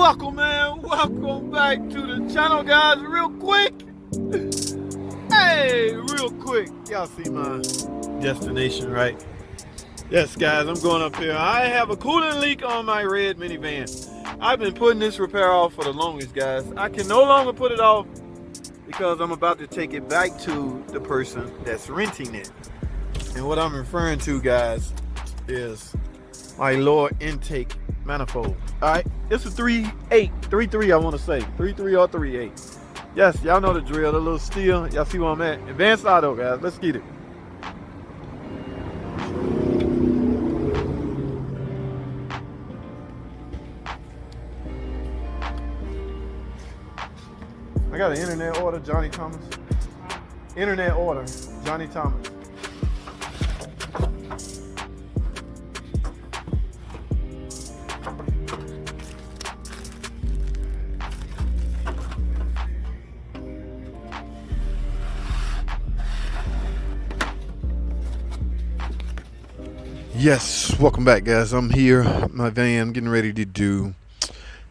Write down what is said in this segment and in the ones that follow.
welcome, man. Welcome back to the channel, guys. Real quick. Hey, real quick. Y'all see my destination, right? Yes, guys, I'm going up here. I have a coolant leak on my red minivan. I've been putting this repair off for the longest, guys. I can no longer put it off because I'm about to take it back to the person that's renting it. And what I'm referring to, guys, is my lower intake manifold. All right, it's a 3.3 I want to say 3.3 or 3.8. Yes, y'all know the drill, the little steel. Y'all see where I'm at? Advanced auto, guys. Let's get it. I got an internet order, Johnny Thomas. Internet order, Johnny Thomas. Yes, welcome back, guys. I'm here, my van, getting ready to do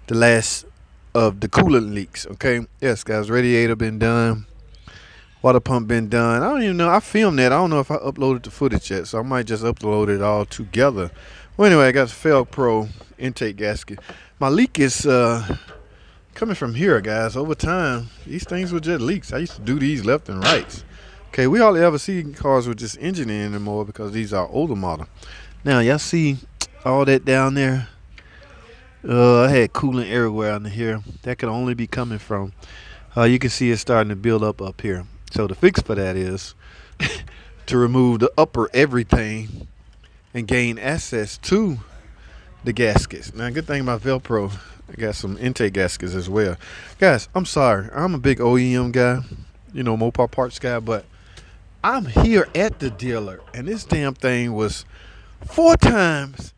the last of the coolant leaks. Okay, yes, guys, radiator been done, water pump been done. I don't even know, I filmed that. I don't know if I uploaded the footage yet, so I might just upload it all together. Well, anyway, I got the Velcro intake gasket. My leak is coming from here, guys. Over time, these things were just leaks. I used to do these left and right. Okay, we hardly ever see cars with this engine in anymore because these are older model. Now, y'all see all that down there? I had coolant everywhere under here. That could only be coming from, you can see it starting to build up here. So the fix for that is to remove the upper everything and gain access to the gaskets. Now, good thing about Velcro, I got some intake gaskets as well. Guys, I'm sorry. I'm a big OEM guy, you know, Mopar parts guy, but I'm here at the dealer, and this damn thing was 4 times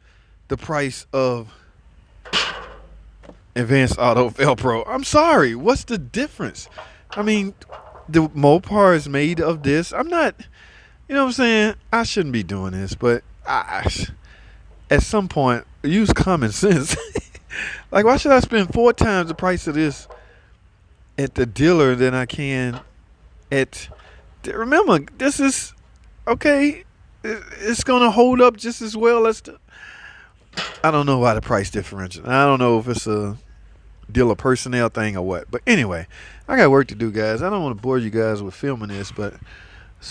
the price of Advanced Auto Velcro. I'm sorry. What's the difference? I mean, the Mopar is made of this. I'm not, you know what I'm saying? I shouldn't be doing this, but at some point, use common sense. Like, why should I spend 4 times the price of this at the dealer than I can at... Remember, this is okay. It's gonna hold up just as well as the. I don't know why the price differential. I don't know if it's a dealer personnel thing or what. But anyway, I got work to do, guys. I don't want to bore you guys with filming this, but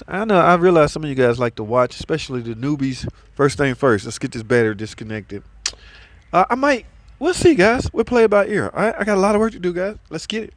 I know I realize some of you guys like to watch, especially the newbies. First thing first, let's get this battery disconnected. We'll see, guys. We'll play it by ear. All right, I got a lot of work to do, guys. Let's get it.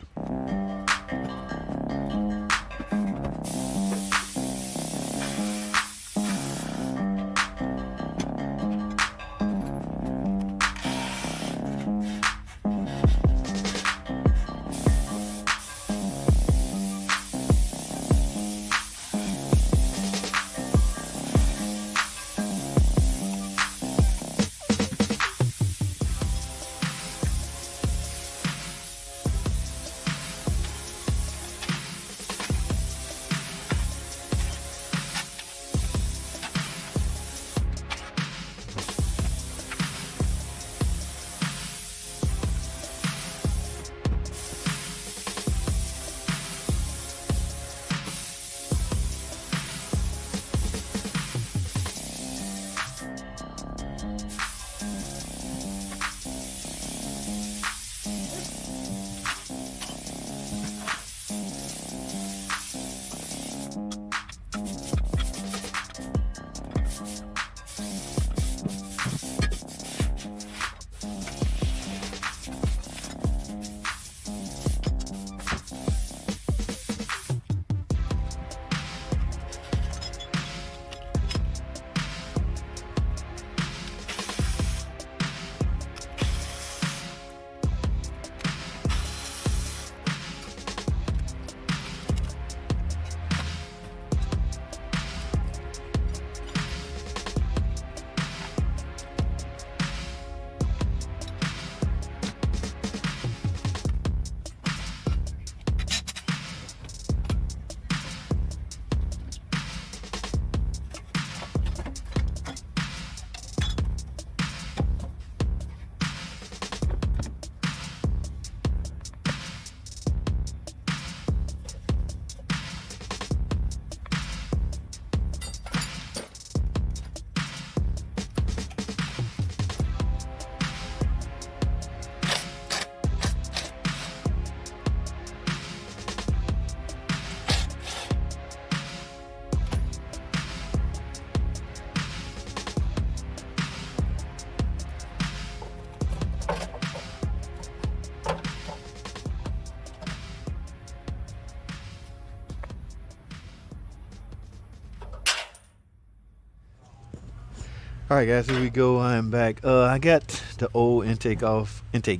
All right, guys, here we go. I'm back. I got the old intake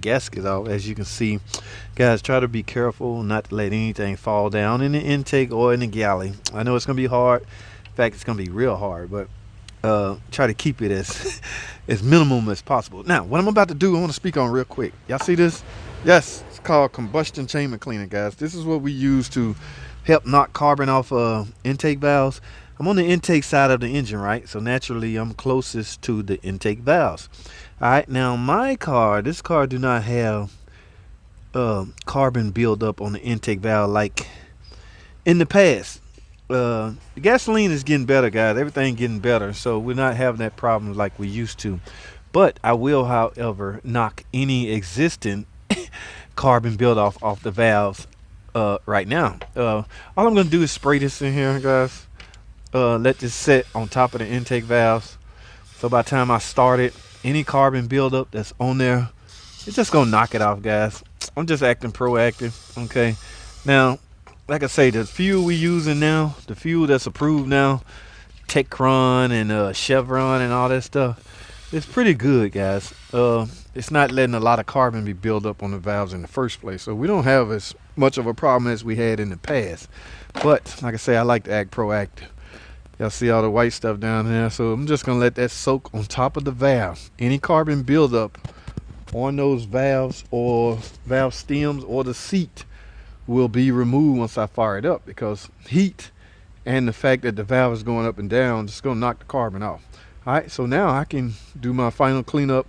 gaskets off. As you can see, guys, try to be careful not to let anything fall down in the intake or in the galley. I know it's gonna be hard. In fact, it's gonna be real hard, but try to keep it as as minimum as possible. Now, what I'm about to do, I want to speak on real quick. Y'all see this? Yes, it's called combustion chamber cleaner, guys. This is what we use to help knock carbon off intake valves. I'm on the intake side of the engine, right? So naturally, I'm closest to the intake valves. All right, now this car do not have carbon buildup on the intake valve like in the past. The gasoline is getting better, guys. Everything getting better, so we're not having that problem like we used to. But I will, however, knock any existing carbon buildup off the valves right now. All I'm gonna do is spray this in here, guys. Let this set on top of the intake valves. So by the time I start it, any carbon buildup that's on there, it's just gonna knock it off, guys. I'm just acting proactive. Okay. Now, like I say, the fuel we using now, the fuel that's approved now, Techron and Chevron and all that stuff, it's pretty good, guys. It's not letting a lot of carbon be built up on the valves in the first place, so we don't have as much of a problem as we had in the past. But like I say, I like to act proactive. Y'all see all the white stuff down there, so I'm just gonna let that soak on top of the valve. Any carbon buildup on those valves or valve stems or the seat will be removed once I fire it up, because heat and the fact that the valve is going up and down just gonna knock the carbon off. All right, so now I can do my final cleanup,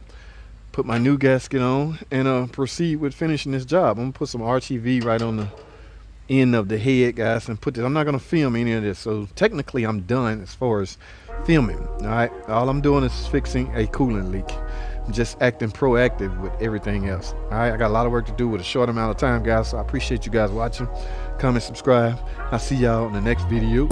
put my new gasket on, and proceed with finishing this job. I'm gonna put some RTV right on the end of the head, guys, and put this. I'm not gonna film any of this, so technically I'm done as far as filming. All right, all I'm doing is fixing a coolant leak. I'm just acting proactive with everything else. All right, I got a lot of work to do with a short amount of time, guys, so I appreciate you guys watching. Comment, subscribe. I'll see y'all in the next video.